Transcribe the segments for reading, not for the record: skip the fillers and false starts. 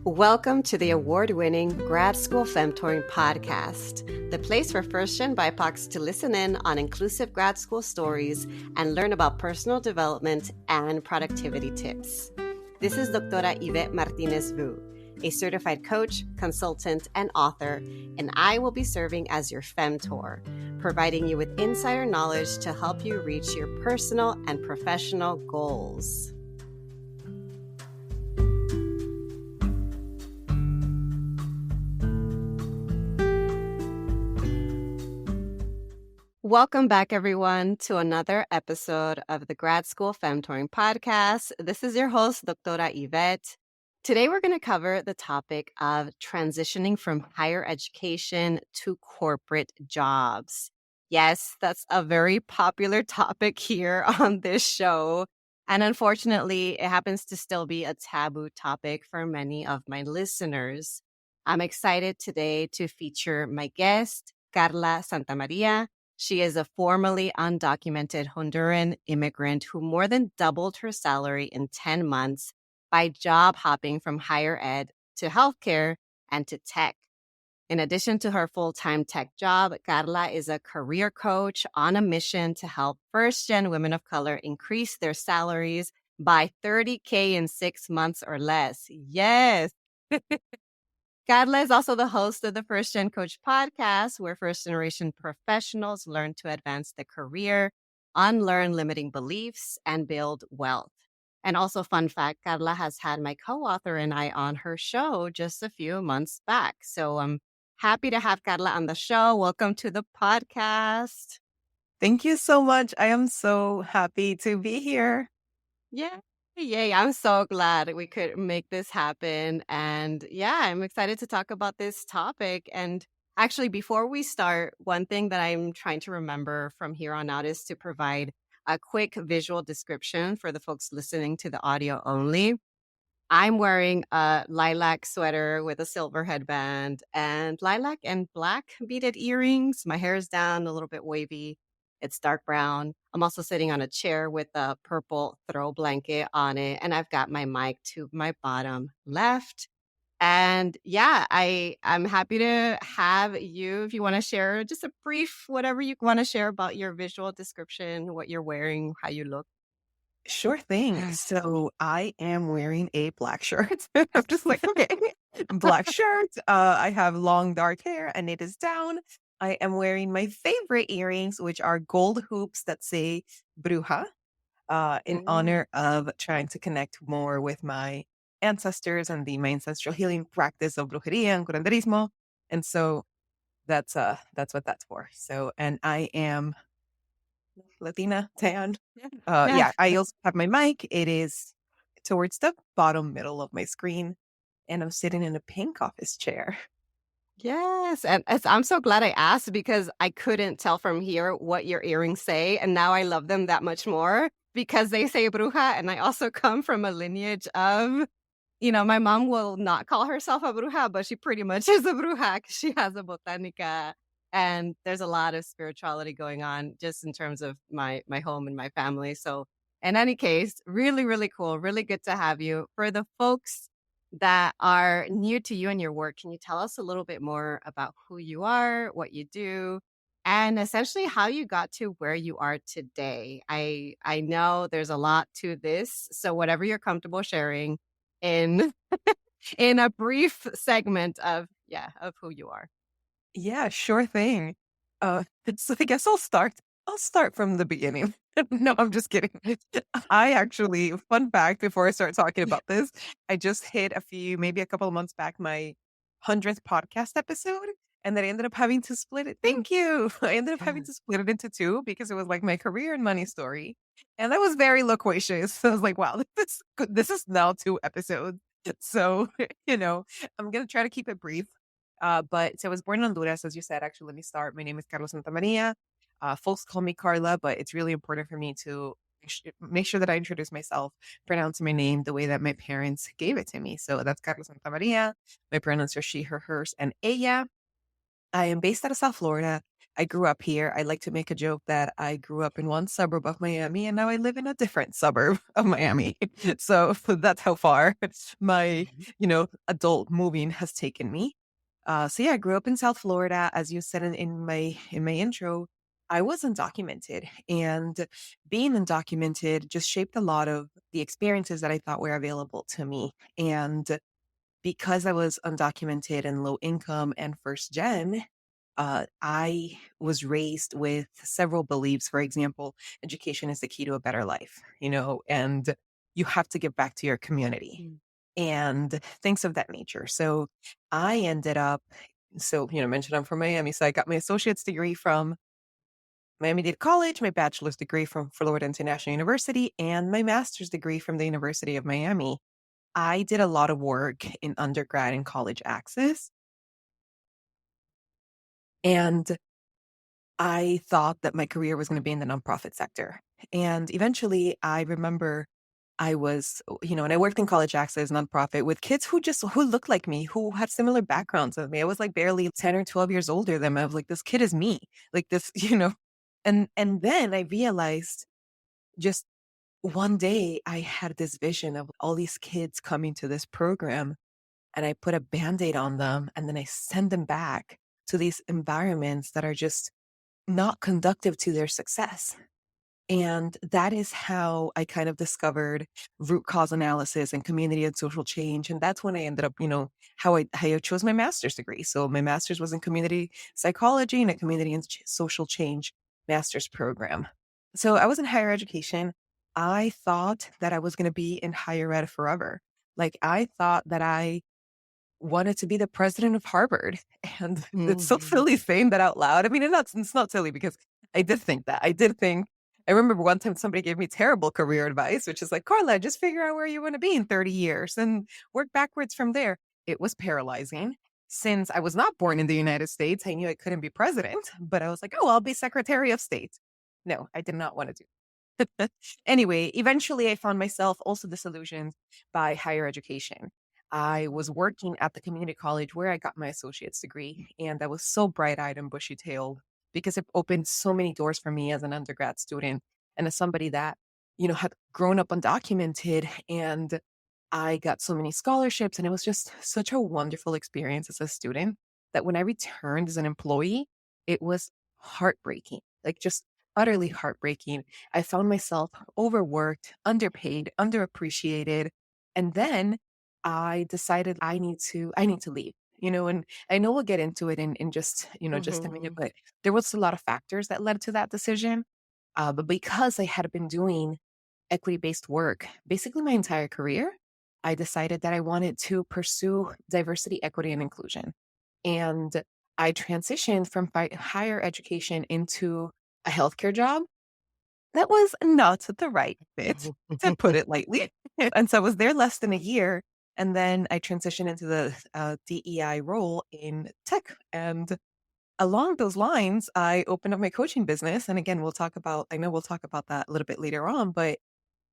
Welcome to the award-winning Grad School Femtoring Podcast, the place for first-gen BIPOCs to listen in on inclusive grad school stories and learn about personal development and productivity tips. This is Doctora Yvette Martinez-Vu, a certified coach, consultant, and author, and I will be serving as your femtor, providing you with insider knowledge to help you reach your personal and professional goals. Welcome back, everyone, to another episode of the Grad School Femtoring Podcast. This is your host, Doctora Yvette. Today, we're going to cover the topic of transitioning from higher education to corporate jobs. Yes, that's a very popular topic here on this show. And unfortunately, it happens to still be a taboo topic for many of my listeners. I'm excited today to feature my guest, Carla Santamaria. She is a formerly undocumented Honduran immigrant who more than doubled her salary in 10 months by job hopping from higher ed to healthcare and to tech. In addition to her full-time tech job, Carla is a career coach on a mission to help first-gen women of color increase their salaries by $30K in 6 months or less. Yes. Carla is also the host of the First Gen Coach podcast, where first-generation professionals learn to advance their career, unlearn limiting beliefs, and build wealth. And also, fun fact, Carla has had my co-author and I on her show just a few months back. So I'm happy to have Carla on the show. Welcome to the podcast. Thank you so much. I am so happy to be here. Yeah. Yay. I'm so glad we could make this happen. And yeah, I'm excited to talk about this topic. And actually, before we start, one thing that I'm trying to remember from here on out is to provide a quick visual description for the folks listening to the audio only. I'm wearing a lilac sweater with a silver headband and lilac and black beaded earrings. My hair is down, a little bit wavy. It's dark brown. I'm also sitting on a chair with a purple throw blanket on it. And I've got my mic to my bottom left. And yeah, I'm happy to have you if you want to share just a brief, whatever you want to share about your visual description, what you're wearing, how you look. Sure thing. So I am wearing a black shirt. I'm just like, okay, black shirt. I have long dark hair and it is down. I am wearing my favorite earrings, which are gold hoops that say bruja, in honor of trying to connect more with my ancestors and my ancestral healing practice of brujeria and curanderismo. And so that's what that's for. So, and I am Latina, tan. Yeah, I also have my mic. It is towards the bottom middle of my screen, and I'm sitting in a pink office chair. Yes. And I'm so glad I asked because I couldn't tell from here what your earrings say. And now I love them that much more because they say bruja. And I also come from a lineage of, my mom will not call herself a bruja, but she pretty much is a bruja because she has a botanica. And there's a lot of spirituality going on just in terms of my home and my family. So in any case, really, really cool. Really good to have you. For the folks that are new to you and your work, can you tell us a little bit more about who you are, what you do, and essentially how you got to where you are today? I know there's a lot to this, so whatever you're comfortable sharing in in a brief segment of who you are. Yeah, sure thing. So I guess I'll start from the beginning. No, I'm just kidding. I actually, fun fact, before I start talking about this, I just hit maybe a couple of months back, my 100th podcast episode. And then I ended up having to split it. Thank you. I ended up having to split it into two because it was like my career and money story. And that was very loquacious. So I was like, wow, this is now 2 episodes. So, I'm going to try to keep it brief. But so I was born in Honduras, as you said. Actually, let me start. My name is Carla Santamaria. Folks call me Carla, but it's really important for me to make sure that I introduce myself, pronounce my name the way that my parents gave it to me. So that's Carla Santamaria. My pronouns are she, her, hers, and ella. I am based out of South Florida. I grew up here. I like to make a joke that I grew up in one suburb of Miami and now I live in a different suburb of Miami. So that's how far my, adult moving has taken me. So yeah, I grew up in South Florida, as you said in my intro. I was undocumented, and being undocumented just shaped a lot of the experiences that I thought were available to me. And because I was undocumented and low income and first gen, I was raised with several beliefs. For example, education is the key to a better life, and you have to give back to your community Mm. and things of that nature. So I ended up, mentioned I'm from Miami. So I got my associate's degree from Miami-Dade College, my bachelor's degree from Florida International University, and my master's degree from the University of Miami. I did a lot of work in undergrad and college access. And I thought that my career was going to be in the nonprofit sector. And eventually I remember I was, and I worked in college access nonprofit with kids who looked like me, who had similar backgrounds as me. I was like barely 10 or 12 years older than them. I was like, this kid is me. Like this, and then I realized just one day I had this vision of all these kids coming to this program, and I put a band-aid on them and then I send them back to these environments that are just not conducive to their success. And that is how I kind of discovered root cause analysis and community and social change. And that's when I ended up, how I chose my master's degree. So my master's was in community psychology and a community and social change master's program. So I was in higher education. I thought that I was going to be in higher ed forever. Like I thought that I wanted to be the president of Harvard. And it's so Mhm. silly saying that out loud. I mean, it's not silly because I did think that. I remember one time somebody gave me terrible career advice, which is like, Carla, just figure out where you want to be in 30 years and work backwards from there. It was paralyzing. Since I was not born in the United States, I knew I couldn't be president, but I was like, oh, I'll be Secretary of State. No, I did not want to do anyway, eventually I found myself also disillusioned by higher education. I was working at the community college where I got my associate's degree, and I was so bright eyed and bushy tailed because it opened so many doors for me as an undergrad student and as somebody that, had grown up undocumented. And I got so many scholarships, and it was just such a wonderful experience as a student that when I returned as an employee, it was heartbreaking, like just utterly heartbreaking. I found myself overworked, underpaid, underappreciated. And then I decided I need to leave. And I know we'll get into it in just a minute, Mhm. but there was a lot of factors that led to that decision. But because I had been doing equity-based work basically my entire career, I decided that I wanted to pursue diversity, equity, and inclusion. And I transitioned from higher education into a healthcare job that was not the right fit, to put it lightly. And so I was there less than a year. And then I transitioned into the DEI role in tech. And along those lines, I opened up my coaching business. And again, I know we'll talk about that a little bit later on. But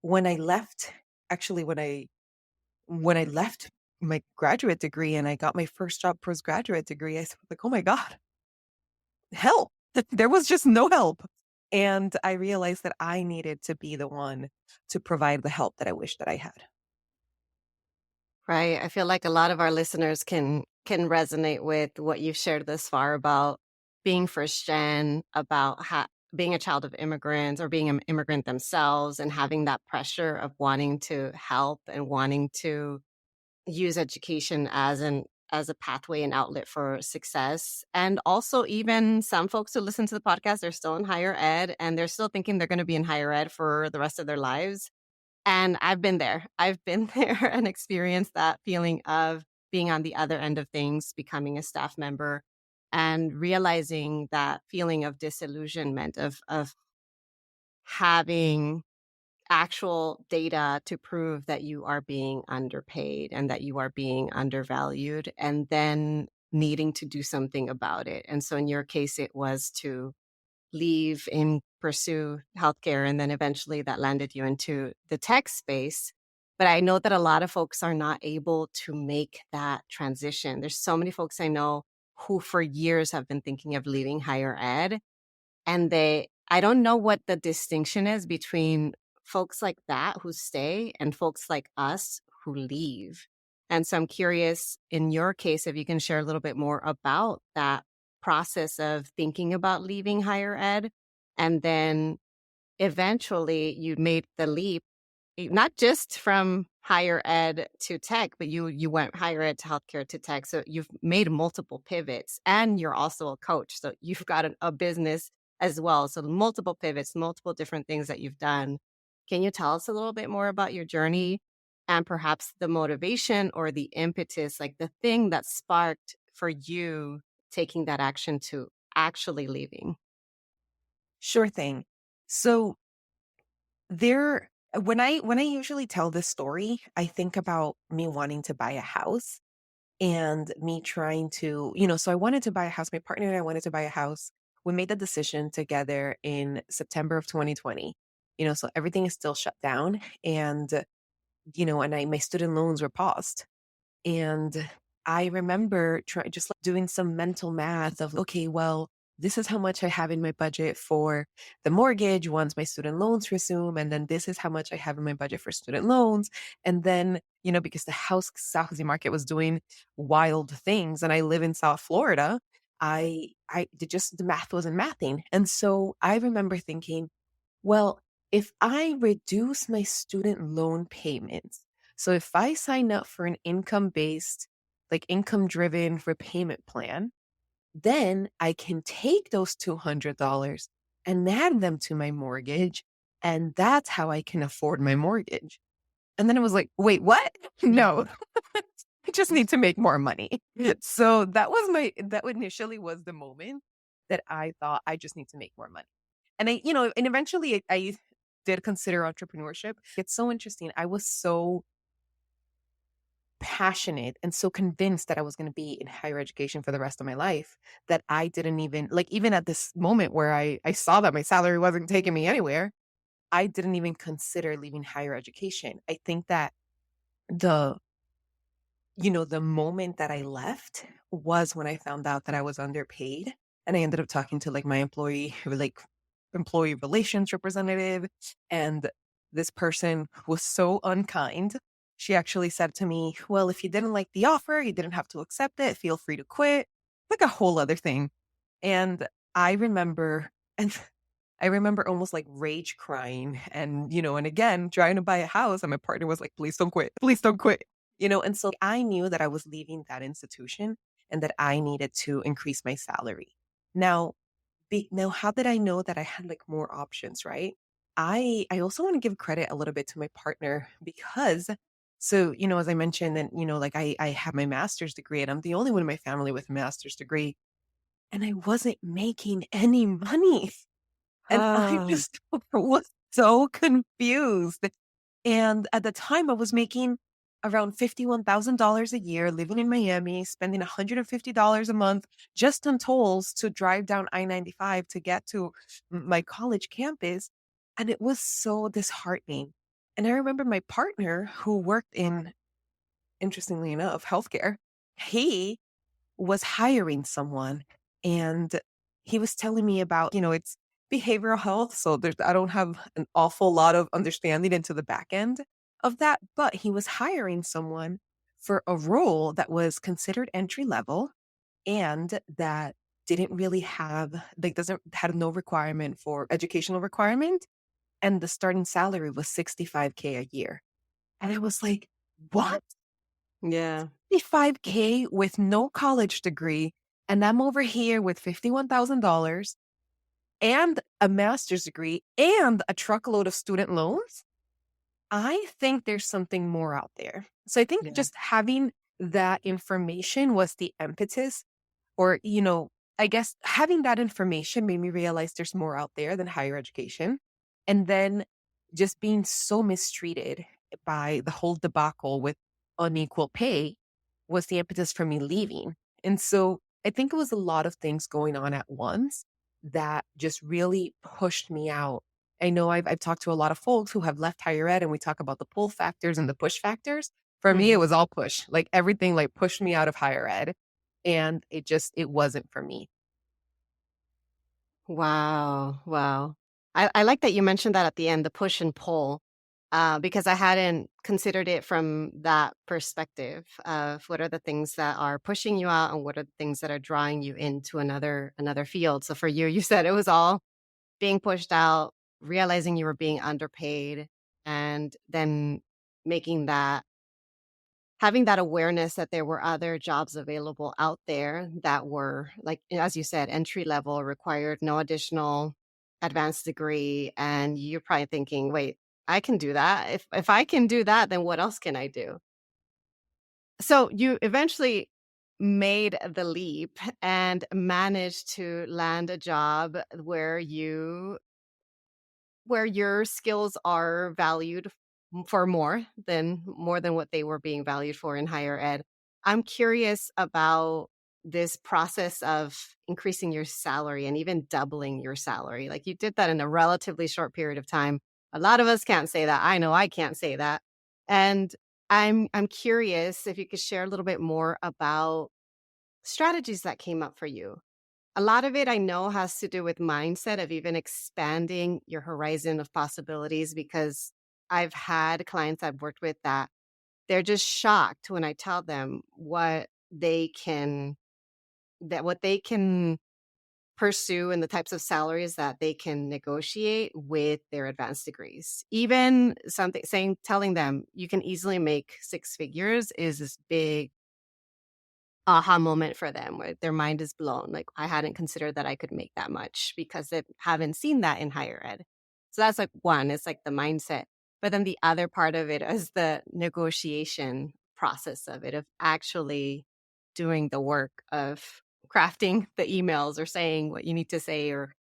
when I left, actually, when I left my graduate degree and I got my first job postgraduate degree, I was like, oh my God, help. There was just no help. And I realized that I needed to be the one to provide the help that I wish that I had. Right. I feel like a lot of our listeners can resonate with what you've shared thus far about being first gen, about being a child of immigrants or being an immigrant themselves and having that pressure of wanting to help and wanting to use education as a pathway and outlet for success. And also even some folks who listen to the podcast, they're still in higher ed and they're still thinking they're going to be in higher ed for the rest of their lives. And I've been there. I've been there and experienced that feeling of being on the other end of things, becoming a staff member and realizing that feeling of disillusionment of having actual data to prove that you are being underpaid and that you are being undervalued and then needing to do something about it. And so in your case, it was to leave and pursue healthcare. And then eventually that landed you into the tech space. But I know that a lot of folks are not able to make that transition. There's so many folks I know who for years have been thinking of leaving higher ed. And I don't know what the distinction is between folks like that who stay and folks like us who leave. And so I'm curious, in your case, if you can share a little bit more about that process of thinking about leaving higher ed. And then eventually you made the leap, not just from higher ed to tech, but you went higher ed to healthcare to tech. So you've made multiple pivots, and you're also a coach. So you've got a business as well. So multiple pivots, multiple different things that you've done. Can you tell us a little bit more about your journey and perhaps the motivation or the impetus, like the thing that sparked for you taking that action to actually leaving? Sure thing. So there, when I usually tell this story, I think about me wanting to buy a house and me trying to, so I wanted to buy a house. My partner and I wanted to buy a house. We made the decision together in September of 2020. So everything is still shut down, and my student loans were paused. And I remember just like doing some mental math of, okay, well, this is how much I have in my budget for the mortgage once my student loans resume. And then this is how much I have in my budget for student loans. And then, because the housing market was doing wild things and I live in South Florida, the math wasn't mathing. And so I remember thinking, well, if I reduce my student loan payments, so if I sign up for an income-based, like income-driven repayment plan, then I can take those $200 and add them to my mortgage, and that's how I can afford my mortgage. And then it was like, wait, what? No, I just need to make more money. So that initially was the moment that I thought I just need to make more money. And and eventually I did consider entrepreneurship. It's so interesting. I was so passionate and so convinced that I was going to be in higher education for the rest of my life that I didn't even at this moment where I saw that my salary wasn't taking me anywhere, I didn't even consider leaving higher education. I think that the the moment that I left was when I found out that I was underpaid. And I ended up talking to like my employee relations representative. And this person was so unkind. She actually said to me, well, if you didn't like the offer, you didn't have to accept it. Feel free to quit. Like a whole other thing. And I remember, and I remember almost like rage crying and again, trying to buy a house. And my partner was like, please don't quit. Please don't quit. And so I knew that I was leaving that institution and that I needed to increase my salary. Now, how did I know that I had like more options, right? I also want to give credit a little bit to my partner because as I mentioned, and like I have my master's degree and I'm the only one in my family with a master's degree, and I wasn't making any money. And I Oh, just was so confused. And at the time, I was making around $51,000 a year, living in Miami, spending $150 a month just on tolls to drive down I-95 to get to my college campus. And it was so disheartening. And I remember my partner, who worked in, interestingly enough, healthcare, he was hiring someone, and he was telling me about, it's behavioral health. So I don't have an awful lot of understanding into the back end of that, but he was hiring someone for a role that was considered entry level and that didn't really have, like, doesn't had no requirement for educational requirement. And the starting salary was 65K a year. And I was like, what? yeah. 55K with no college degree, and I'm over here with $51,000 and a master's degree and a truckload of student loans. I think there's something more out there. So I think Yeah. just having that information was the impetus, or, I guess having that information made me realize there's more out there than higher education. And then just being so mistreated by the whole debacle with unequal pay was the impetus for me leaving. And so I think it was a lot of things going on at once that just really pushed me out. I know I've talked to a lot of folks who have left higher ed, and we talk about the pull factors and the push factors. For me, it Mhm. was all push. Like everything like pushed me out of higher ed. And it wasn't for me. Wow. Wow. I like that you mentioned that at the end, the push and pull, because I hadn't considered it from that perspective of what are the things that are pushing you out and what are the things that are drawing you into another field. So for you, you said it was all being pushed out, realizing you were being underpaid, and then making that having that awareness that there were other jobs available out there that were, like, as you said, entry level, required no additional advanced degree, and you're probably thinking, "Wait, I can do that. If I can do that, then what else can I do?" So you eventually made the leap and managed to land a job where your skills are valued for more than what they were being valued for in higher ed. I'm curious about this process of increasing your salary and even doubling your salary. Like, you did that in a relatively short period of time. A lot of us can't say that. I know I can't say that. And I'm curious if you could share a little bit more about strategies that came up for you. A lot of it I know has to do with mindset of even expanding your horizon of possibilities, because I've had clients I've worked with that they're just shocked when I tell them what they can pursue and the types of salaries that they can negotiate with their advanced degrees. Even telling them you can easily make six figures is this big aha moment for them where their mind is blown. Like, I hadn't considered that I could make that much because they haven't seen that in higher ed. So that's like one, it's like the mindset. But then the other part of it is the negotiation process of it, of actually doing the work of crafting the emails or saying what you need to say or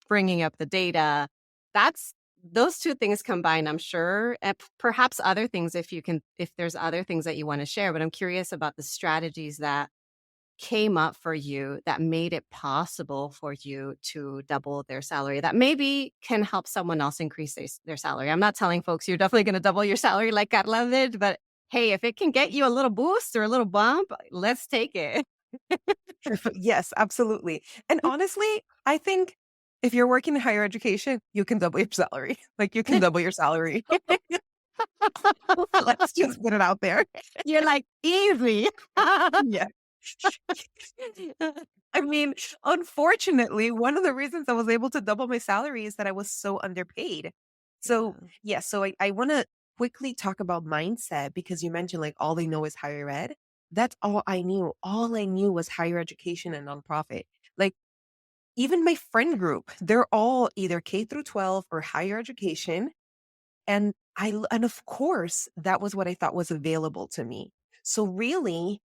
bringing up the data. That's those two things combined, I'm sure, and perhaps other things if there's other things that you want to share. But I'm curious about the strategies that came up for you that made it possible for you to double their salary, that maybe can help someone else increase their salary. I'm not telling folks you're definitely going to double your salary like Carla did, but hey, if it can get you a little boost or a little bump, let's take it. Yes, absolutely. And honestly, I think if you're working in higher education, you can double your salary. Like, you can double your salary. Let's just put it out there. You're like, easy. Yeah. I mean, unfortunately, one of the reasons I was able to double my salary is that I was so underpaid. So, yeah, so I want to quickly talk about mindset, because you mentioned like all they know is higher ed. That's all I knew. All I knew was higher education and nonprofit. Like, even my friend group, they're all either K through 12 or higher education. And of course, that was what I thought was available to me. So really,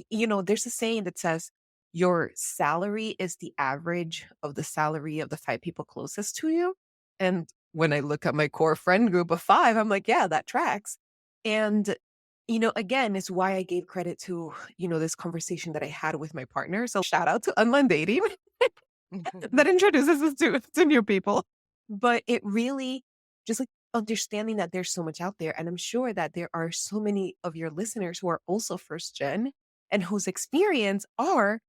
there's a saying that says your salary is the average of the salary of the five people closest to you. And when I look at my core friend group of five, I'm like, yeah, that tracks. And, again, it's why I gave credit to, this conversation that I had with my partner. So shout out to online dating that introduces us to new people. But it really just like understanding that there's so much out there. And I'm sure that there are so many of your listeners who are also first gen and whose experience are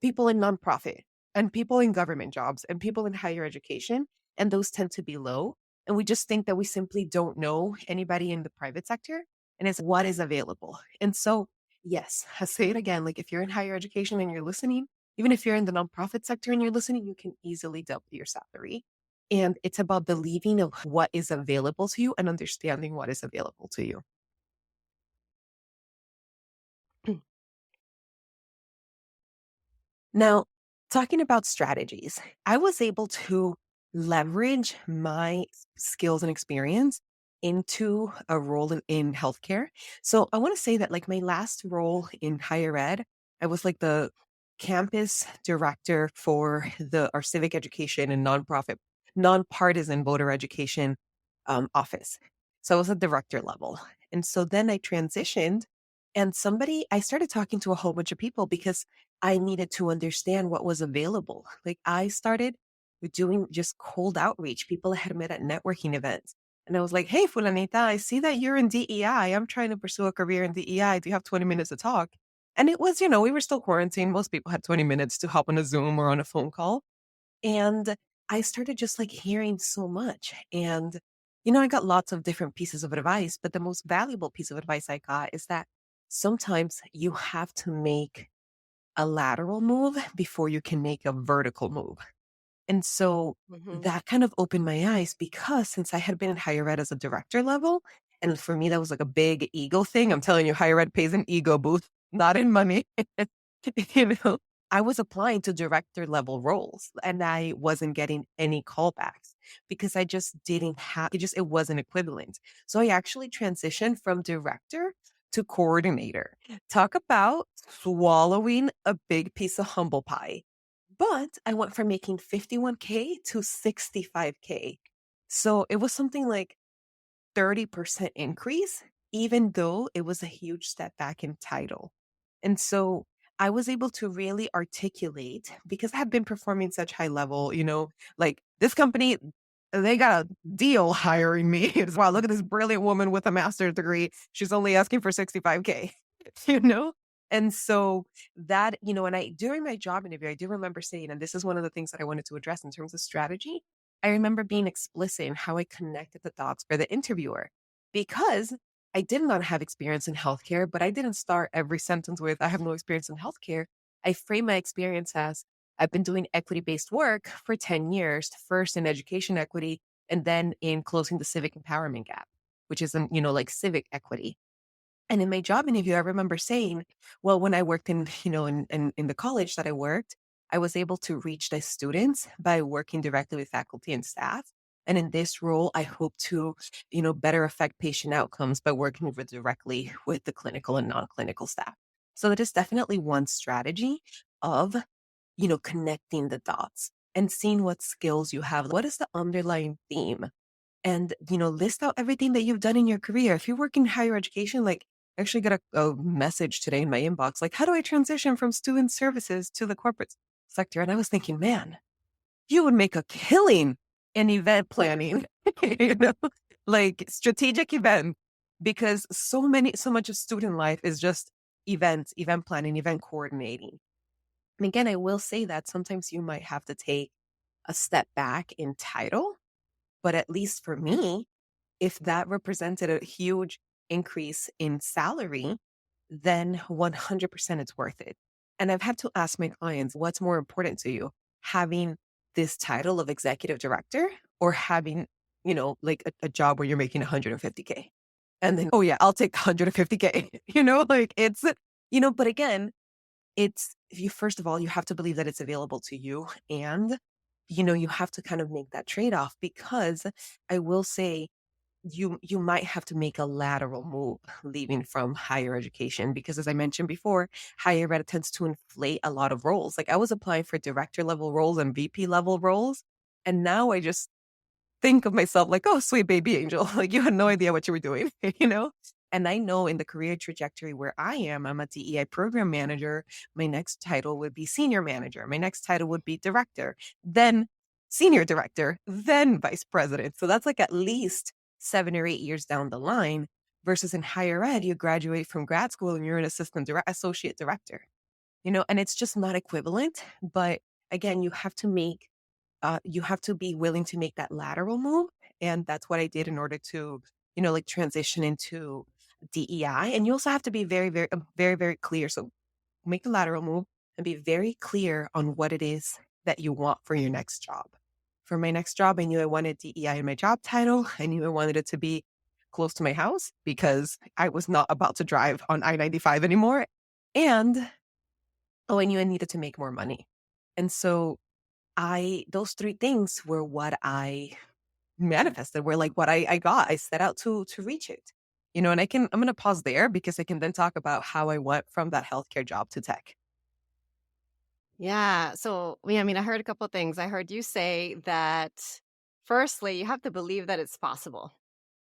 people in nonprofit and people in government jobs and people in higher education. And those tend to be low. And we just think that we simply don't know anybody in the private sector. And it's what is available. And so, yes, I'll say it again. Like, if you're in higher education and you're listening, even if you're in the nonprofit sector and you're listening, you can easily double your salary. And it's about believing of what is available to you and understanding what is available to you. Now, talking about strategies, I was able to leverage my skills and experience into a role in healthcare. So I want to say that, like, my last role in higher ed, I was like the campus director for our civic education and nonpartisan voter education office. So I was a director level. And so then I transitioned, and I started talking to a whole bunch of people because I needed to understand what was available. Like, I started doing just cold outreach. People I had met at networking events. And I was like, hey, Fulanita, I see that you're in DEI. I'm trying to pursue a career in DEI. Do you have 20 minutes to talk? And it was, we were still quarantined. Most people had 20 minutes to hop on a Zoom or on a phone call. And I started just like hearing so much. And, I got lots of different pieces of advice, but the most valuable piece of advice I got is that sometimes you have to make a lateral move before you can make a vertical move. And so Mhm. that kind of opened my eyes because since I had been in higher ed as a director level, and for me, that was like a big ego thing. I'm telling you, higher ed pays an ego boost, not in money. you know, I was applying to director level roles and I wasn't getting any callbacks because I just didn't have it wasn't equivalent. So I actually transitioned from director to coordinator. Talk about swallowing a big piece of humble pie. But I went from making 51K to 65K. So it was something like 30% increase, even though it was a huge step back in title. And so I was able to really articulate because I have been performing such high level, like this company, they got a deal hiring me. It's wow, look at this brilliant woman with a master's degree. She's only asking for 65K, you know? And so that, and during my job interview, I do remember saying, and this is one of the things that I wanted to address in terms of strategy. I remember being explicit in how I connected the dots for the interviewer because I did not have experience in healthcare, but I didn't start every sentence with, I have no experience in healthcare. I frame my experience as I've been doing equity based work for 10 years, first in education equity, and then in closing the civic empowerment gap, which is, like civic equity. And in my job interview, I remember saying, well, when I worked in, in the college that I worked, I was able to reach the students by working directly with faculty and staff. And in this role, I hope to, better affect patient outcomes by working directly with the clinical and non-clinical staff. So that is definitely one strategy of, connecting the dots and seeing what skills you have. What is the underlying theme? And, list out everything that you've done in your career. If you work in higher education, like I actually got a message today in my inbox, like, how do I transition from student services to the corporate sector? And I was thinking, man, you would make a killing in event planning, you know, like strategic event, because so much of student life is just events, event planning, event coordinating. And again, I will say that sometimes you might have to take a step back in title, but at least for me, if that represented a huge increase in salary, then 100% it's worth it. And I've had to ask my clients, what's more important to you? Having this title of executive director or having, like a job where you're making 150K? And then, oh yeah, I'll take 150K, like but again, first of all, you have to believe that it's available to you. And, you have to kind of make that trade-off because I will say, you might have to make a lateral move leaving from higher education because as I mentioned before, higher ed tends to inflate a lot of roles. Like I was applying for director level roles and VP level roles. And now I just think of myself like, oh, sweet baby angel. Like you had no idea what you were doing, And I know in the career trajectory where I am, I'm a DEI program manager. My next title would be senior manager. My next title would be director, then senior director, then vice president. So that's like at least 7 or 8 years down the line versus in higher ed, you graduate from grad school and you're an associate director, and it's just not equivalent. But again, you have to be willing to make that lateral move. And that's what I did in order to, like transition into DEI. And you also have to be very, very, very, very clear. So make the lateral move and be very clear on what it is that you want for your next job. For my next job, I knew I wanted DEI in my job title. I knew I wanted it to be close to my house because I was not about to drive on I-95 anymore. And I knew I needed to make more money. And so those three things were what I manifested, were like what I got. I set out to reach it, and I'm going to pause there because I can then talk about how I went from that healthcare job to tech. Yeah. So, I mean, I heard a couple things. I heard you say that firstly, you have to believe that it's possible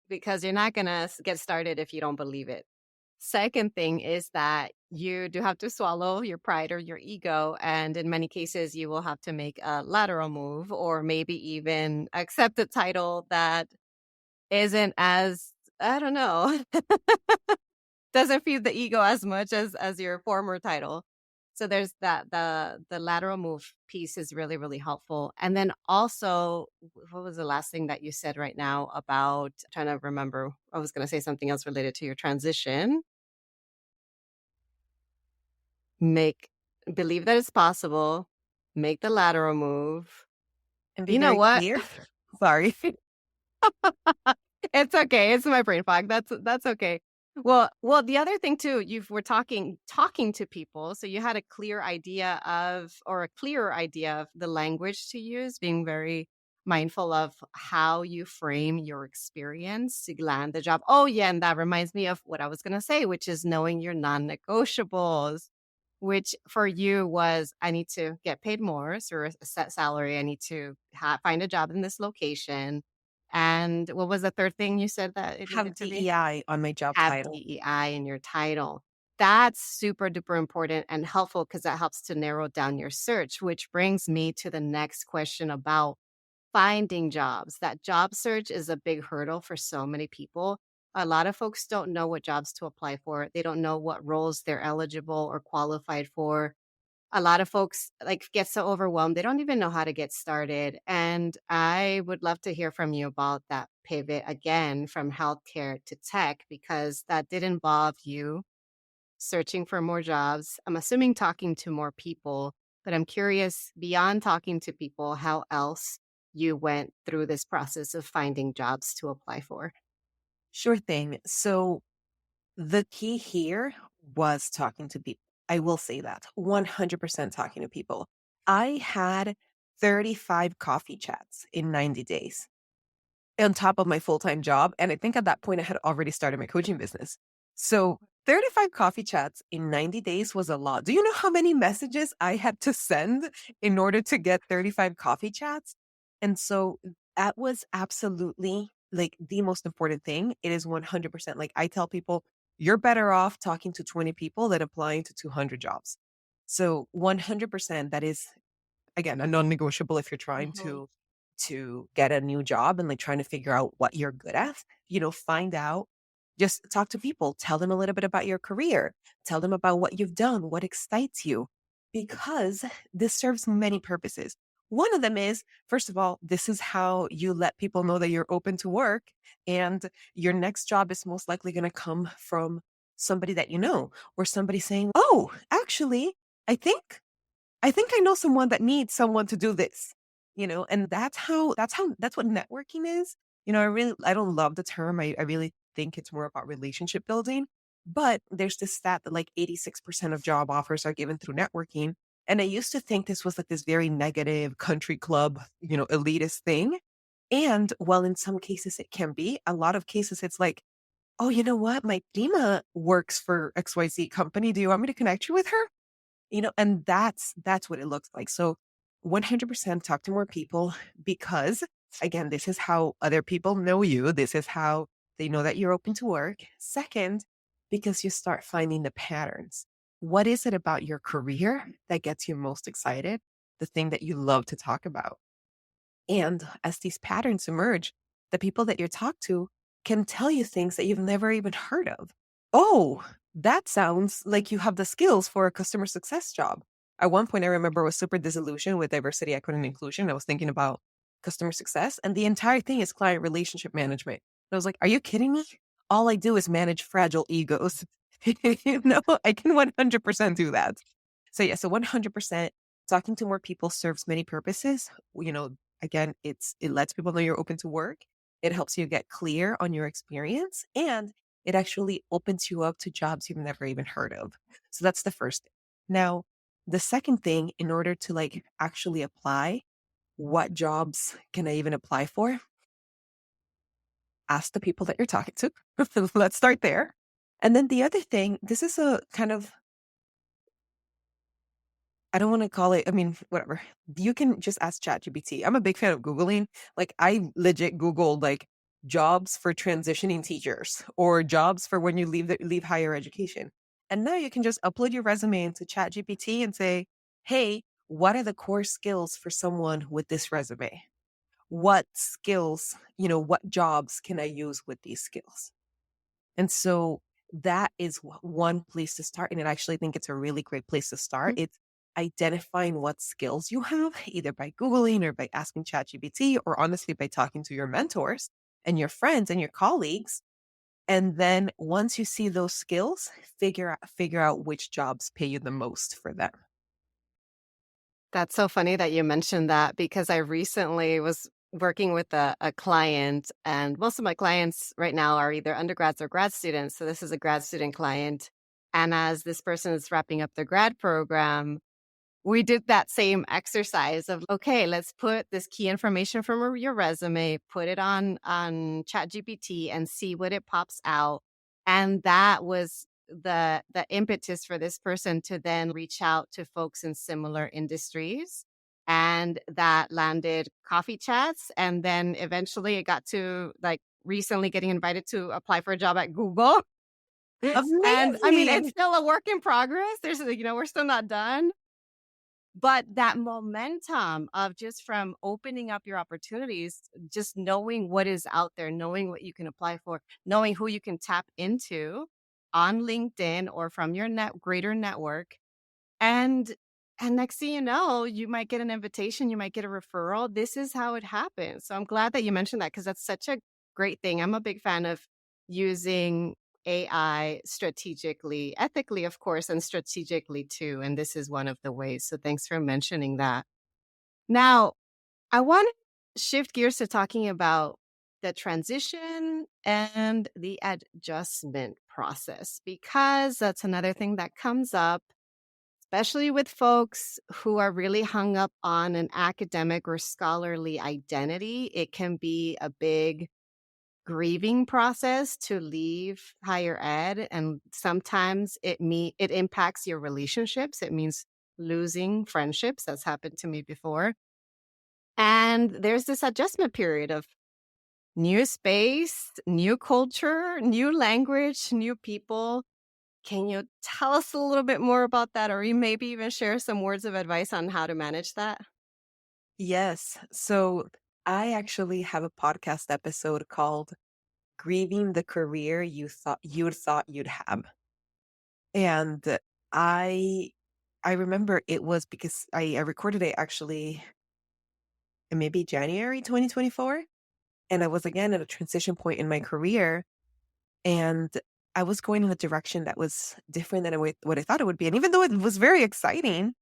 because you're not going to get started if you don't believe it. Second thing is that you do have to swallow your pride or your ego. And in many cases, you will have to make a lateral move or maybe even accept a title that isn't as, I don't know, doesn't feed the ego as much as your former title. So there's that the lateral move piece is really, really helpful. And then also, what was the last thing that you said right now about trying to remember? I was going to say something else related to your transition. Make believe that it's possible, make the lateral move. And be You know very what? clear. Sorry. It's okay. It's my brain fog. That's okay. Well, the other thing too, you were talking to people, so you had a clear idea of, or a clearer idea of the language to use, being very mindful of how you frame your experience to land the job. Oh yeah, and that reminds me of what I was gonna say, which is knowing your non-negotiables, which for you was, I need to get paid more, so a set salary. I need to find a job in this location. And what was the third thing you said that it Have needed to be? DEI on my job Have title. DEI in your title. That's super duper important and helpful because that helps to narrow down your search, which brings me to the next question about finding jobs. That job search is a big hurdle for so many people. A lot of folks don't know what jobs to apply for. They don't know what roles they're eligible or qualified for. A lot of folks like get so overwhelmed they don't even know how to get started, and I would love to hear from you about that pivot again from healthcare to tech, because that did involve you searching for more jobs. I'm assuming talking to more people, but I'm curious, beyond talking to people, how else you went through this process of finding jobs to apply for. Sure thing. So the key here was talking to people. I will say that 100% talking to people. I had 35 coffee chats in 90 days on top of my full-time job. And I think at that point I had already started my coaching business. So 35 coffee chats in 90 days was a lot. Do you know how many messages I had to send in order to get 35 coffee chats? And so that was absolutely like the most important thing. It is 100%. Like I tell people, you're better off talking to 20 people than applying to 200 jobs. So 100%, that is again a non-negotiable if you're trying Mhm. to get a new job and like trying to figure out what you're good at. Find out, just talk to people, tell them a little bit about your career, tell them about what you've done, what excites you, because this serves many purposes. One of them is, first of all, this is how you let people know that you're open to work, and your next job is most likely going to come from somebody that you know, or somebody saying, oh, actually, I think I know someone that needs someone to do this, and that's what networking is. I don't love the term. I really think it's more about relationship building. But there's this stat that like 86% of job offers are given through networking. And I used to think this was like this very negative country club, elitist thing. And while in some cases it can be, a lot of cases it's like, oh, you know what? My prima works for XYZ company. Do you want me to connect you with her? And that's what it looks like. So 100% talk to more people, because again, this is how other people know you. This is how they know that you're open to work. Second, because you start finding the patterns. What is it about your career that gets you most excited? The thing that you love to talk about. And as these patterns emerge, the people that you talk to can tell you things that you've never even heard of. Oh, that sounds like you have the skills for a customer success job. At one point, I remember I was super disillusioned with diversity, equity, and inclusion. I was thinking about customer success, and the entire thing is client relationship management. And I was like, are you kidding me? All I do is manage fragile egos. I can 100% do that. So, yeah, so 100% talking to more people serves many purposes. Again, it lets people know you're open to work. It helps you get clear on your experience, and it actually opens you up to jobs you've never even heard of. So that's the first thing. Now, the second thing, in order to like actually apply, what jobs can I even apply for? Ask the people that you're talking to. Let's start there. And then the other thing, this is a kind of, I don't want to call it, I mean, whatever. You can just ask ChatGPT. I'm a big fan of Googling. Like, I legit Googled like jobs for transitioning teachers or jobs for when you leave higher education. And now you can just upload your resume into ChatGPT and say, hey, what are the core skills for someone with this resume? What skills, what jobs can I use with these skills? And so that is one place to start. And I actually think it's a really great place to start. It's identifying what skills you have, either by Googling or by asking ChatGPT, or honestly by talking to your mentors and your friends and your colleagues. And then once you see those skills, figure out which jobs pay you the most for them. That's so funny that you mentioned that because I recently was working with a client, and most of my clients right now are either undergrads or grad students. So this is a grad student client. And as this person is wrapping up their grad program, we did that same exercise of, okay, let's put this key information from your resume, put it on ChatGPT and see what it pops out. And that was the impetus for this person to then reach out to folks in similar industries. And that landed coffee chats. And then eventually it got to like recently getting invited to apply for a job at Google. And I mean, it's Amazing. still a work in progress. We're still not done. But that momentum of just from opening up your opportunities, just knowing what is out there, knowing what you can apply for, knowing who you can tap into on LinkedIn or from your greater network. And next thing you know, you might get an invitation, you might get a referral. This is how it happens. So I'm glad that you mentioned that because that's such a great thing. I'm a big fan of using AI strategically, ethically, of course, and strategically too. And this is one of the ways. So thanks for mentioning that. Now, I want to shift gears to talking about the transition and the adjustment process, because that's another thing that comes up, especially with folks who are really hung up on an academic or scholarly identity. It can be a big grieving process to leave higher ed, and sometimes it impacts your relationships. It means losing friendships. That's happened to me before. And there's this adjustment period of new space, new culture, new language, new people. Can you tell us a little bit more about that, or you maybe even share some words of advice on how to manage that? Yes. So I actually have a podcast episode called Grieving the Career You Thought You'd Have. And I I remember it was because I recorded it actually in maybe January 2024. And I was again at a transition point in my career. And I was going in a direction that was different than what I thought it would be. And even though it was very exciting,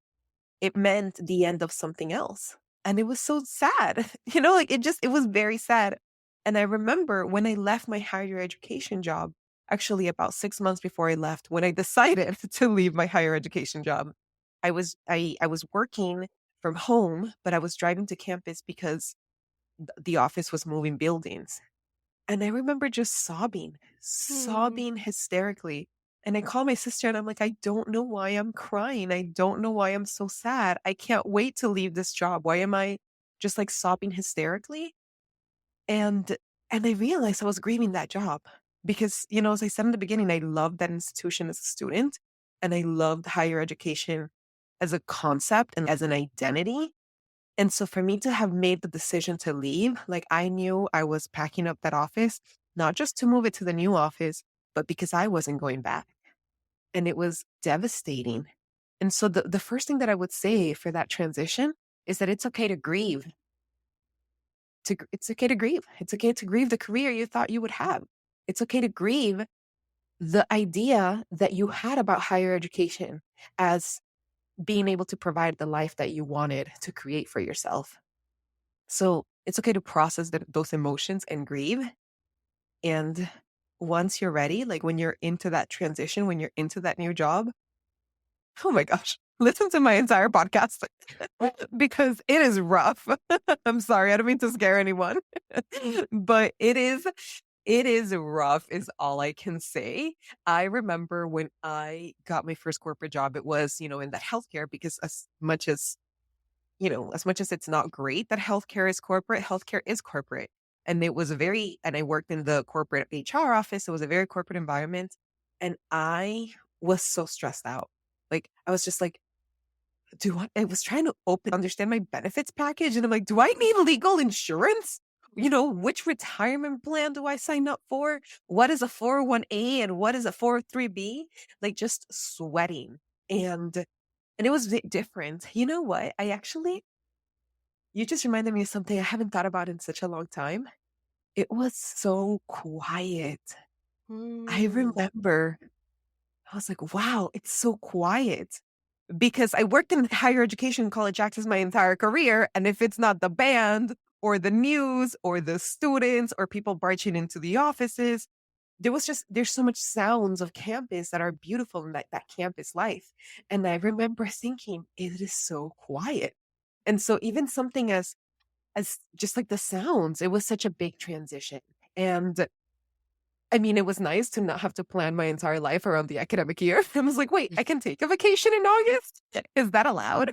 it meant the end of something else. And it was so sad. Like it was very sad. And I remember when I left my higher education job, actually about 6 months before I left, when I decided to leave my higher education job, I was working from home, but I was driving to campus because the office was moving buildings. And I remember just Hmm. sobbing hysterically. And I called my sister and I'm like, I don't know why I'm crying. I don't know why I'm so sad. I can't wait to leave this job. Why am I just like sobbing hysterically? And I realized I was grieving that job because, as I said in the beginning, I loved that institution as a student and I loved higher education as a concept and as an identity. And so for me to have made the decision to leave, like I knew I was packing up that office, not just to move it to the new office, but because I wasn't going back. And it was devastating. And so the first thing that I would say for that transition is that it's okay to grieve. It's okay to grieve. It's okay to grieve the career you thought you would have. It's okay to grieve the idea that you had about higher education as being able to provide the life that you wanted to create for yourself. So it's okay to process those emotions and grieve. And once you're ready, like when you're into that transition, when you're into that new job, oh my gosh, listen to my entire podcast because it is rough. I'm sorry, I don't mean to scare anyone, but it is rough, is all I can say. I remember when I got my first corporate job, it was, in that healthcare, because as much as it's not great that healthcare is corporate. And I worked in the corporate HR office. It was a very corporate environment. And I was so stressed out. Like, I was just like, I was trying to understand my benefits package. And I'm like, do I need legal insurance? which retirement plan do I sign up for? What is a 401A and what is a 403B? Like just sweating. And it was different. You know what? You just reminded me of something I haven't thought about in such a long time. It was so quiet. I Mm. remember I was like, wow, it's so quiet. Because I worked in higher education college access my entire career. And if it's not the band or the news or the students or people barging into the offices, there's so much sounds of campus that are beautiful in that campus life. And I remember thinking, it is so quiet. And so even something as just like the sounds, it was such a big transition. And I mean, it was nice to not have to plan my entire life around the academic year. I was like, wait, I can take a vacation in August? Is that allowed?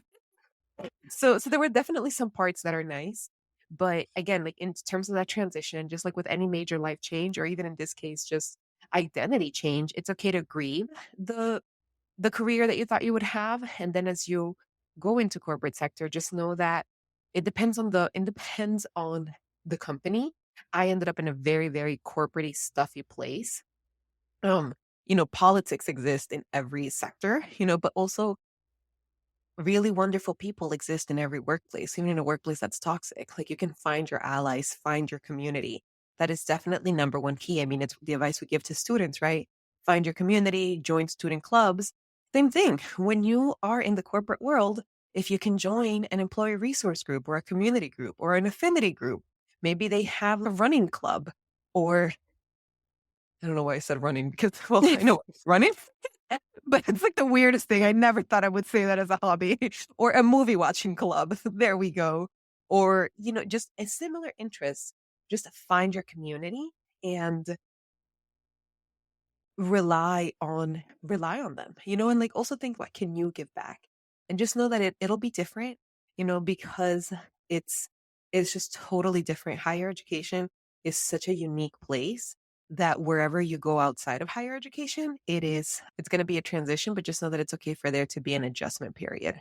So there were definitely some parts that are nice. But again, like in terms of that transition, just like with any major life change, or even in this case, just identity change, it's okay to grieve the career that you thought you would have. And then as you go into corporate sector, just know that it depends on the company. I ended up in a very, very corporate stuffy place. Politics exist in every sector, but also really wonderful people exist in every workplace, even in a workplace that's toxic. Like you can find your allies, find your community. That is definitely number one key. I mean, it's the advice we give to students, right? Find your community, join student clubs. Same thing. When you are in the corporate world, if you can join an employee resource group or a community group or an affinity group, maybe they have a running club, or I don't know why I said running because, well, I know running, but it's like the weirdest thing. I never thought I would say that as a hobby or a movie watching club. There we go. Or, just a similar interest. Just find your community and rely on them, and like also think, what can you give back? And just know that it'll be different, because it's it's just totally different. Higher education is such a unique place that wherever you go outside of higher education, it's going to be a transition, but just know that it's okay for there to be an adjustment period.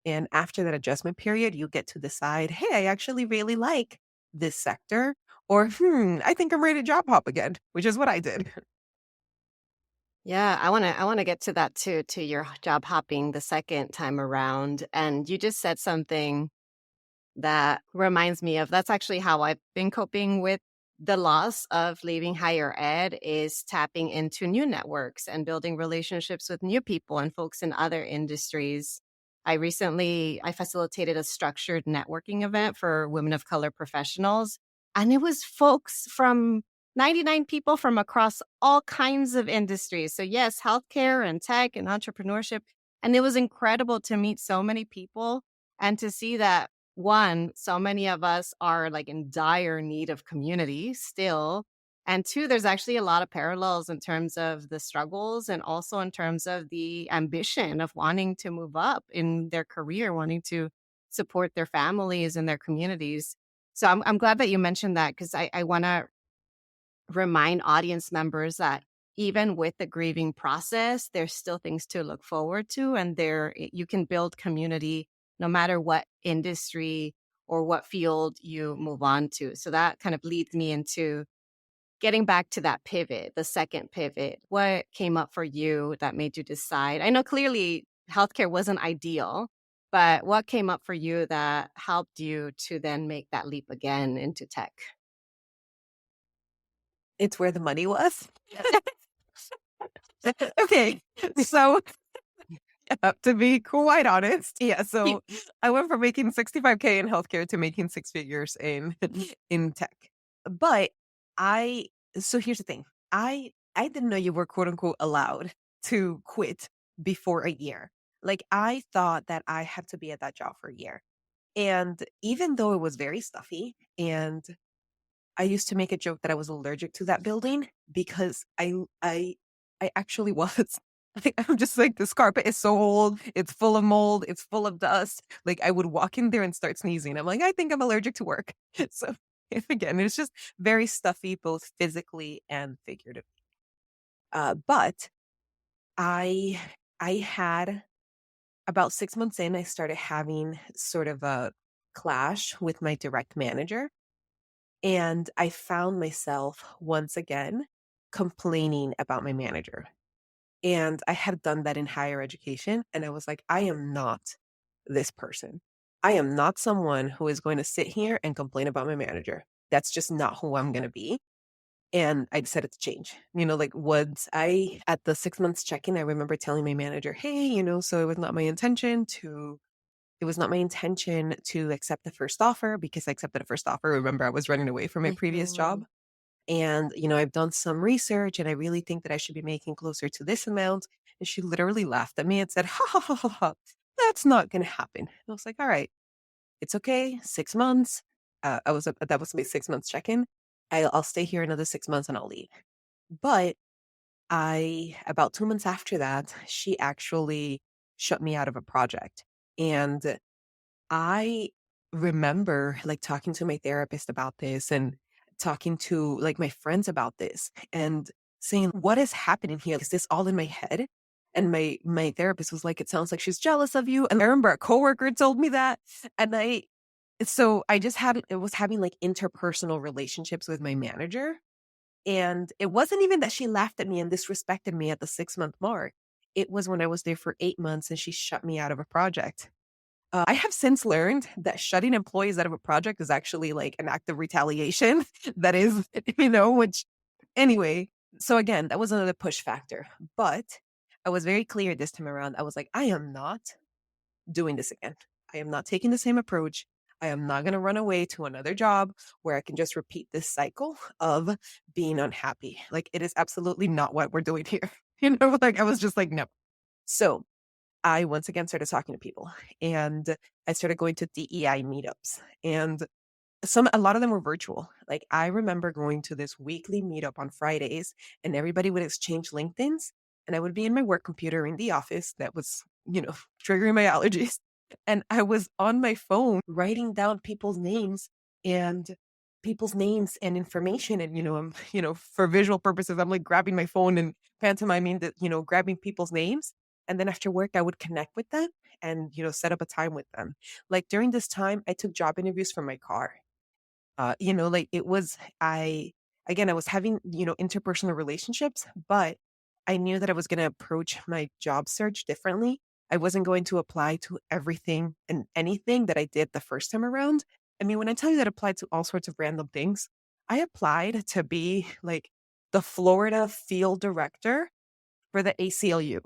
And after that adjustment period, you get to decide, hey, I actually really like this sector, or I think I'm ready to job hop again, which is what I did. Yeah, I want to get to that too, to your job hopping the second time around. And you just said something that reminds me of that's actually how I've been coping with the loss of leaving higher ed, is tapping into new networks and building relationships with new people and folks in other industries. I facilitated a structured networking event for women of color professionals, and it was folks from 99 people from across all kinds of industries. So yes, healthcare and tech and entrepreneurship. And it was incredible to meet so many people and to see that, one, so many of us are like in dire need of community still. And two, there's actually a lot of parallels in terms of the struggles and also in terms of the ambition of wanting to move up in their career, wanting to support their families and their communities. So I'm glad that you mentioned that, because I want to remind audience members that even with the grieving process, there's still things to look forward to. And you can build community no matter what industry or what field you move on to. So that kind of leads me into getting back to that pivot, the second pivot. What came up for you that made you decide? I know clearly healthcare wasn't ideal, but what came up for you that helped you to then make that leap again into tech? It's where the money was. Okay. So to be quite honest, yeah. So I went from making 65K in healthcare to making six figures in tech. But so here's the thing. I didn't know you were quote unquote allowed to quit before a year. Like I thought that I had to be at that job for a year. And even though it was very stuffy, and I used to make a joke that I was allergic to that building because I actually was. Like, I'm just like, this carpet is so old. It's full of mold. It's full of dust. Like I would walk in there and start sneezing. I'm like, I think I'm allergic to work. So again, it's just very stuffy, both physically and figuratively. But I I had about 6 months in, I started having sort of a clash with my direct manager. And I found myself once again complaining about my manager. And I had done that in higher education. And I was like, I am not this person. I am not someone who is going to sit here and complain about my manager. That's just not who I'm going to be. And I decided to change. Like once at the 6 months check-in, I remember telling my manager, hey, so it was not my intention to accept the first offer because I accepted a first offer. Remember, I was running away from my previous job. Mhm. And, I've done some research and I really think that I should be making closer to this amount. And she literally laughed at me and said, ha ha ha ha ha, that's not going to happen. And I was like, all right, it's okay. 6 months. That was my 6 months check-in. I'll stay here another 6 months and I'll leave. But about 2 months after that, she actually shut me out of a project. And I remember like talking to my therapist about this and talking to like my friends about this and saying, what is happening here? Is this all in my head? And my therapist was like, it sounds like she's jealous of you. And I remember a coworker told me that. And I just was having like interpersonal relationships with my manager. And it wasn't even that she laughed at me and disrespected me at the 6 month mark. It was when I was there for 8 months and she shut me out of a project. I have since learned that shutting employees out of a project is actually like an act of retaliation. That is, which anyway. So again, that was another push factor. But I was very clear this time around. I was like, I am not doing this again. I am not taking the same approach. I am not going to run away to another job where I can just repeat this cycle of being unhappy. Like, it is absolutely not what we're doing here. Like I was just like, no. So I once again started talking to people and I started going to DEI meetups and a lot of them were virtual. Like I remember going to this weekly meetup on Fridays and everybody would exchange LinkedIn's and I would be in my work computer in the office that was, triggering my allergies. And I was on my phone writing down and people's names and information. And, I'm, for visual purposes, I'm like grabbing my phone and pantomiming that, grabbing people's names. And then after work, I would connect with them and, set up a time with them. Like during this time, I took job interviews from my car. Like I was having, interpersonal relationships, but I knew that I was going to approach my job search differently. I wasn't going to apply to everything and anything that I did the first time around. I mean, when I tell you that I applied to all sorts of random things, I applied to be like the Florida field director for the ACLU,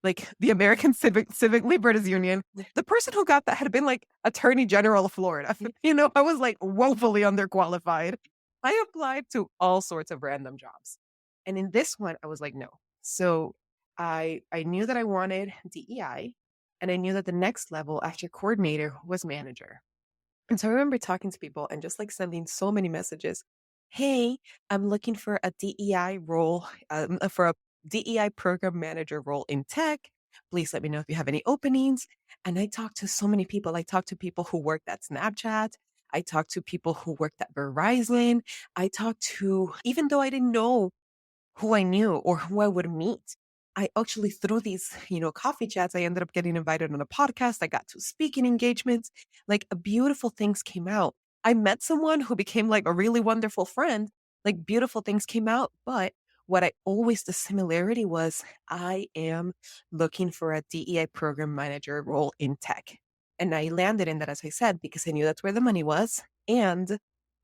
like the American Civic Liberties Union. The person who got that had been like Attorney General of Florida. I was like woefully underqualified. I applied to all sorts of random jobs. And in this one, I was like, no. So I knew that I wanted DEI and I knew that the next level after coordinator was manager. And so I remember talking to people and just like sending so many messages. Hey, I'm looking for a DEI role, for a DEI program manager role in tech. Please let me know if you have any openings. And I talked to so many people. I talked to people who worked at Snapchat. I talked to people who worked at Verizon. Even though I didn't know who I knew or who I would meet. I actually, through these, coffee chats, I ended up getting invited on a podcast. I got to speaking engagements. Like beautiful things came out. I met someone who became like a really wonderful friend. Like beautiful things came out. But the similarity was I am looking for a DEI program manager role in tech. And I landed in that, as I said, because I knew that's where the money was. And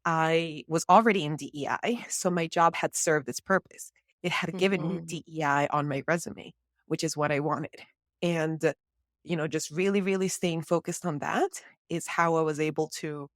I was already in DEI. So my job had served its purpose. It had given me Mhm. DEI on my resume, which is what I wanted. And, just really, really staying focused on that is how I was able to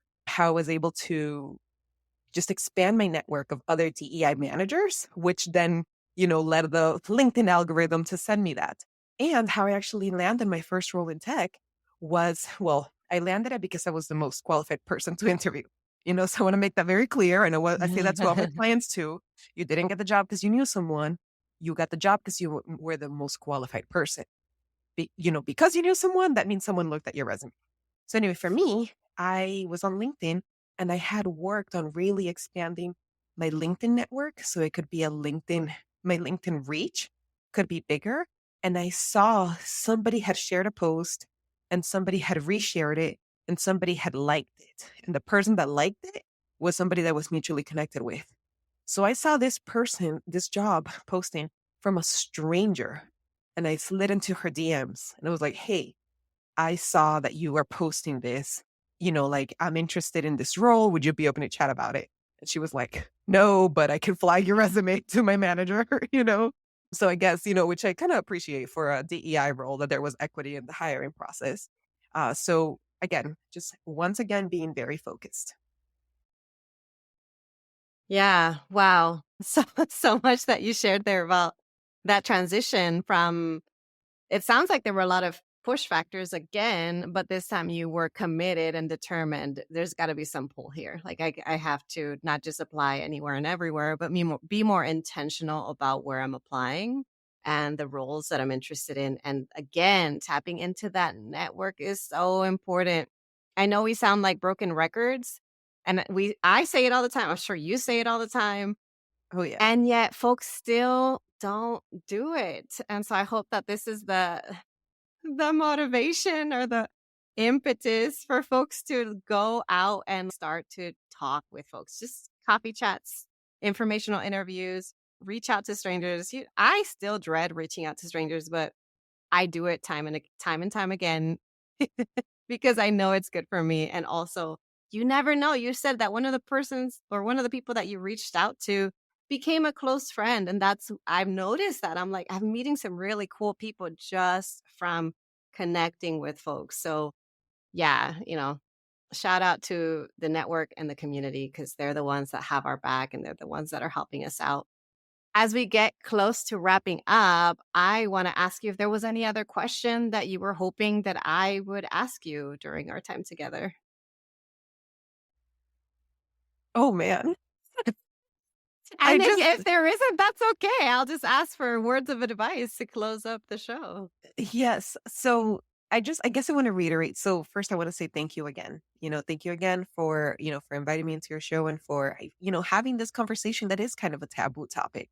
just expand my network of other DEI managers, which then, led the LinkedIn algorithm to send me that. And how I actually landed my first role in tech I landed it because I was the most qualified person to interview. So I want to make that very clear. I know what I say that to all my clients too. You didn't get the job because you knew someone. You got the job because you were the most qualified person. Because you knew someone, that means someone looked at your resume. So anyway, for me, I was on LinkedIn and I had worked on really expanding my LinkedIn network so it could be my LinkedIn reach could be bigger. And I saw somebody had shared a post and somebody had reshared it and somebody had liked it. And the person that liked it was somebody that was mutually connected with. So I saw this person, this job posting from a stranger, and I slid into her DMs and I was like, hey, I saw that you were posting this, like, I'm interested in this role. Would you be open to chat about it? And she was like, no, but I can flag your resume to my manager, So I guess, which I kind of appreciate for a DEI role, that there was equity in the hiring process. So again, just once again, being very focused. Yeah. Wow. So much that you shared there about that transition from, it sounds like there were a lot of push factors again, but this time you were committed and determined. There's got to be some pull here. Like I have to not just apply anywhere and everywhere, but be more intentional about where I'm applying and the roles that I'm interested in. And again, tapping into that network is so important. I know we sound like broken records, and I say it all the time. I'm sure you say it all the time. Oh, yeah. And yet folks still don't do it. And so I hope that this is the motivation or the impetus for folks to go out and start to talk with folks. Just coffee chats, informational interviews, reach out to strangers. I still dread reaching out to strangers, but I do it time and time again because I know it's good for me. And also, you never know. You said that one of the persons or one of the people that you reached out to became a close friend. And I've noticed that. I'm meeting some really cool people just from connecting with folks. So, yeah, shout out to the network and the community because they're the ones that have our back and they're the ones that are helping us out. As we get close to wrapping up, I want to ask you if there was any other question that you were hoping that I would ask you during our time together. Oh, man. I And if, just, if there isn't, that's okay. I'll just ask for words of advice to close up the show. yes. So I guess I want to reiterate. So first I want to say thank you again. Thank you again for inviting me into your show and for, having this conversation that is kind of a taboo topic.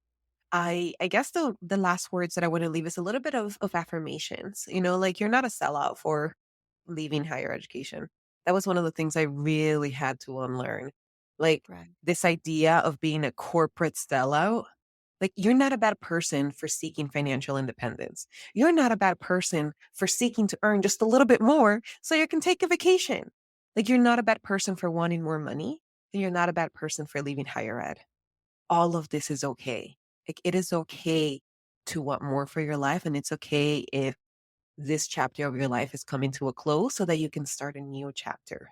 I guess the last words that I want to leave is a little bit of affirmations, like you're not a sellout for leaving higher education. That was one of the things I really had to unlearn. Like Right. this idea of being a corporate sellout. Like, you're not a bad person for seeking financial independence. You're not a bad person for seeking to earn just a little bit more so you can take a vacation. Like, you're not a bad person for wanting more money, and you're not a bad person for leaving higher ed. All of this is okay. Like, it is okay to want more for your life, and it's okay if this chapter of your life is coming to a close so that you can start a new chapter.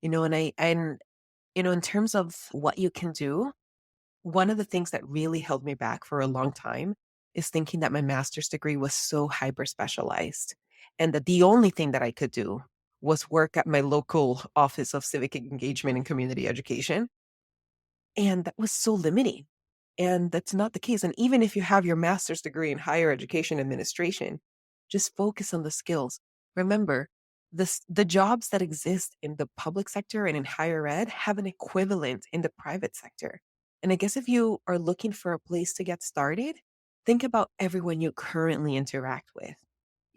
In terms of what you can do, one of the things that really held me back for a long time is thinking that my master's degree was so hyper specialized and that the only thing that I could do was work at my local office of civic engagement and community education. And that was so limiting. And that's not the case. And even if you have your master's degree in higher education administration, just focus on the skills. Remember, the jobs that exist in the public sector and in higher ed have an equivalent in the private sector. And I guess if you are looking for a place to get started, think about everyone you currently interact with.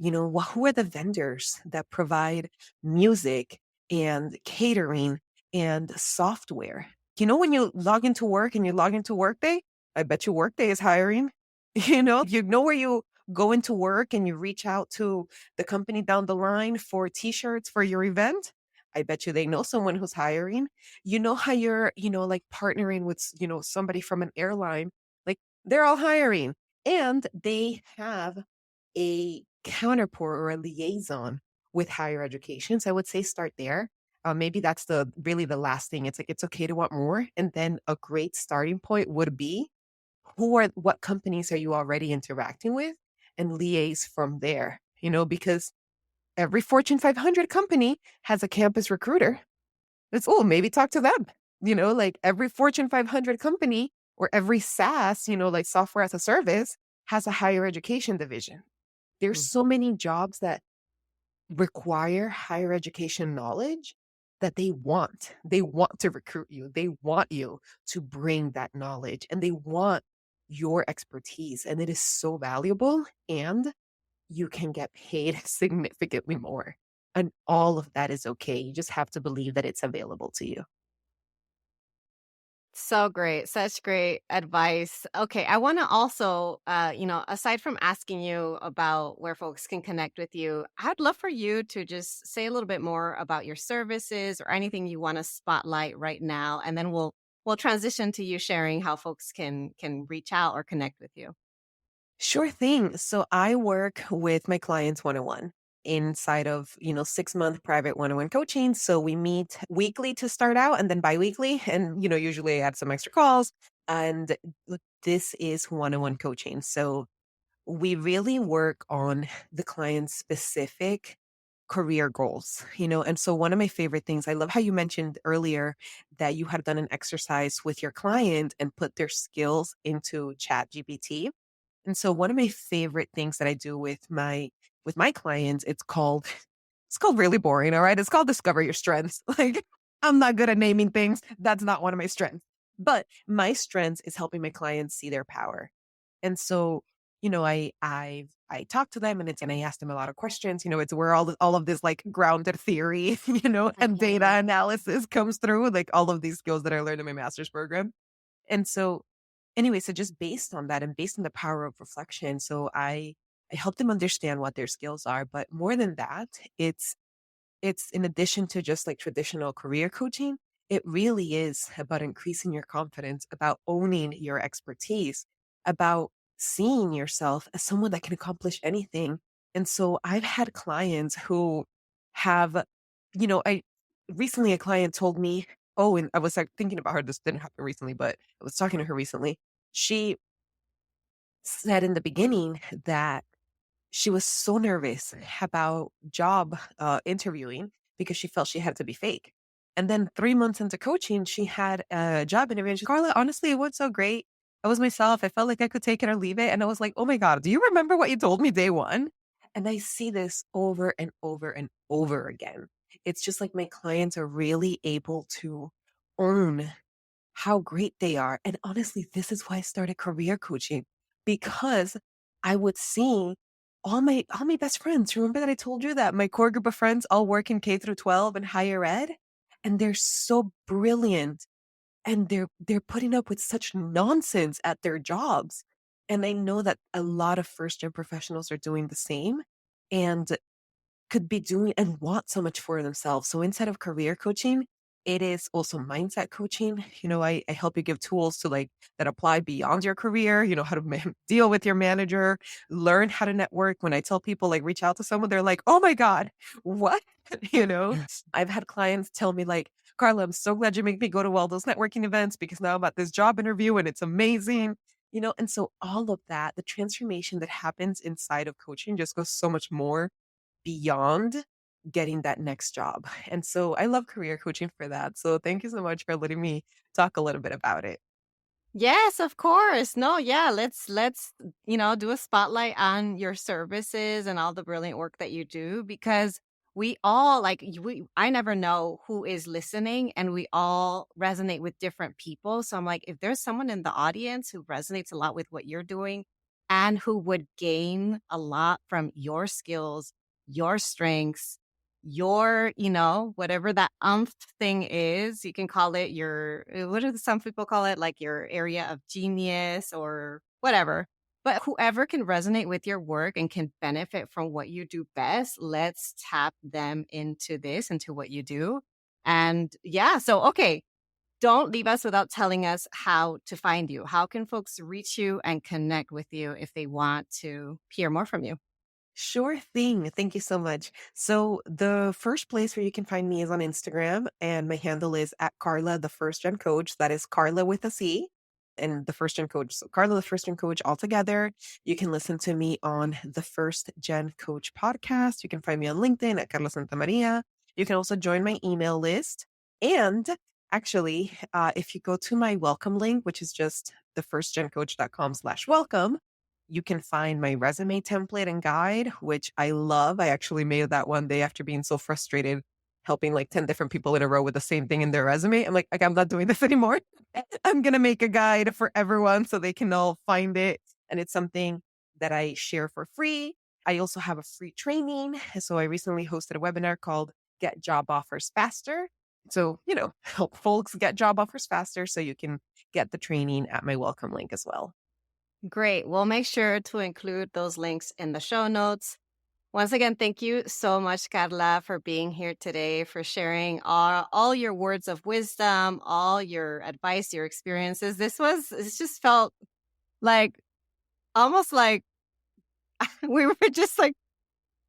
Who are the vendors that provide music and catering and software? When you log into work and you log into Workday, I bet you Workday is hiring. You know where you go into work and you reach out to the company down the line for t-shirts for your event. I bet you they know someone who's hiring. You know how you're, like partnering with, somebody from an airline, like they're all hiring and they have a counterpart or a liaison with higher education. So I would say start there. Maybe that's really the last thing. It's like, it's okay to want more. And then a great starting point would be what companies are you already interacting with and liaise from there, because every Fortune 500 company has a campus recruiter. Maybe talk to them, like every Fortune 500 company or every SaaS, like software as a service has a higher education division. There's Mm. so many jobs that require higher education knowledge that they want. They want to recruit you. They want you to bring that knowledge and they want your expertise. And it is so valuable and you can get paid significantly more. And all of that is okay. You just have to believe that it's available to you. So great. Such great advice. Okay. I want to also, aside from asking you about where folks can connect with you, I'd love for you to just say a little bit more about your services or anything you want to spotlight right now. And then we'll transition to you sharing how folks can reach out or connect with you. Sure thing. So I work with my clients one-on-one inside of, 6-month private one-on-one coaching. So we meet weekly to start out and then bi-weekly. And, usually I add some extra calls. And this is one-on-one coaching. So we really work on the client's specific career goals, and so one of my favorite things, I love how you mentioned earlier that you had done an exercise with your client and put their skills into chat GPT. And so one of my favorite things that I do with my clients, it's called really boring, all right? It's called discover your strengths. Like I'm not good at naming things. That's not one of my strengths. But my strengths is helping my clients see their power. And so, I talk to them and I ask them a lot of questions. It's where all of this like grounded theory, and data Mhm. analysis comes through, like all of these skills that I learned in my master's program. And so anyway, so just based on that and based on the power of reflection, so I help them understand what their skills are. But more than that, it's in addition to just like traditional career coaching, it really is about increasing your confidence, about owning your expertise, about seeing yourself as someone that can accomplish anything. And so I've had clients who have, I recently a client told me, oh, and I was like thinking about her. This didn't happen recently, but I was talking to her recently. She said in the beginning that she was so nervous about job interviewing because she felt she had to be fake. And then 3 months into coaching, she had a job interview and she, Carla, honestly, it went so great. I was myself. I felt like I could take it or leave it. And I was like, oh my God, do you remember what you told me day one? And I see this over and over and over again. It's just like my clients are really able to own how great they are. And honestly, this is why I started career coaching because I would see all my best friends. Remember that I told you that my core group of friends all work in K through 12 and higher ed, and they're so brilliant and they're putting up with such nonsense at their jobs. And I know that a lot of first gen professionals are doing the same. And could be doing and want so much for themselves. So inside of career coaching, it is also mindset coaching. I help you give tools to like that apply beyond your career, how to deal with your manager, learn how to network. When I tell people like reach out to someone, they're like, oh my God, what? Yes. I've had clients tell me like, Carla, I'm so glad you make me go to all those networking events because now I'm at this job interview and it's amazing. And so all of that, the transformation that happens inside of coaching just goes so much more beyond getting that next job. And so I love career coaching for that. So thank you so much for letting me talk a little bit about it. Yes, of course. No, yeah, let's do a spotlight on your services and all the brilliant work that you do because we all we I never know who is listening and we all resonate with different people. So I'm like if there's someone in the audience who resonates a lot with what you're doing and who would gain a lot from your skills, your strengths, your, whatever that thing is, you can call it your, what do some people call it? Like your area of genius or whatever. But whoever can resonate with your work and can benefit from what you do best, let's tap them into this, into what you do. And yeah, so, okay, don't leave us without telling us how to find you. How can folks reach you and connect with you if they want to hear more from you? Sure thing. Thank you so much. So the first place where you can find me is on Instagram, and my handle is at Carla the First Gen Coach. That is Carla with a C and the First Gen Coach. So Carla the First Gen Coach all together. You can listen to me on the First Gen Coach podcast. You can find me on LinkedIn at Carla Santamaria. You can also join my email list. And actually, if you go to my welcome link, which is just thefirstgencoach.com/welcome, you can find my resume template and guide, which I love. I actually made that one day after being so frustrated, helping like 10 different people in a row with the same thing in their resume. I'm like, I'm not doing this anymore. I'm going to make a guide for everyone so they can all find it. And it's something that I share for free. I also have a free training. So I recently hosted a webinar called Get Job Offers Faster. So, help folks get job offers faster so you can get the training at my welcome link as well. Great. We'll make sure to include those links in the show notes. Once again, thank you so much, Carla, for being here today, for sharing all your words of wisdom, all your advice, your experiences. It just felt like almost like we were just like,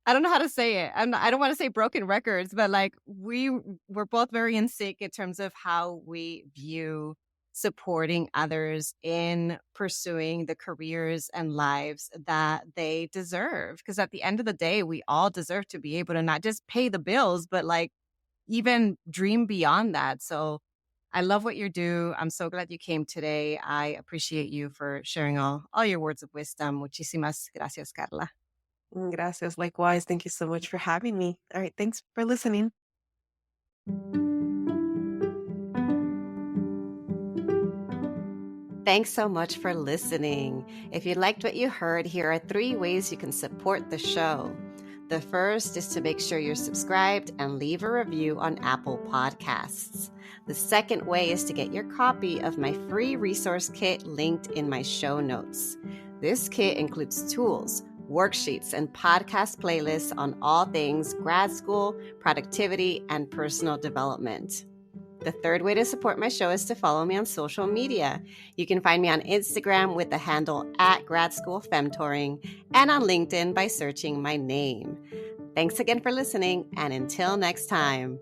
I don't know how to say it. I don't want to say broken records, but like we were both very in sync in terms of how we view supporting others in pursuing the careers and lives that they deserve. Because at the end of the day, we all deserve to be able to not just pay the bills, but like even dream beyond that. So I love what you do. I'm so glad you came today. I appreciate you for sharing all your words of wisdom. Muchísimas gracias, Carla. Gracias. Likewise. Thank you so much for having me. All right. Thanks for listening. Thanks so much for listening. If you liked what you heard, here are 3 ways you can support the show. The first is to make sure you're subscribed and leave a review on Apple Podcasts. The second way is to get your copy of my free resource kit linked in my show notes. This kit includes tools, worksheets, and podcast playlists on all things grad school, productivity, and personal development. The third way to support my show is to follow me on social media. You can find me on Instagram with the handle @Grad School Femtoring and on LinkedIn by searching my name. Thanks again for listening, and until next time.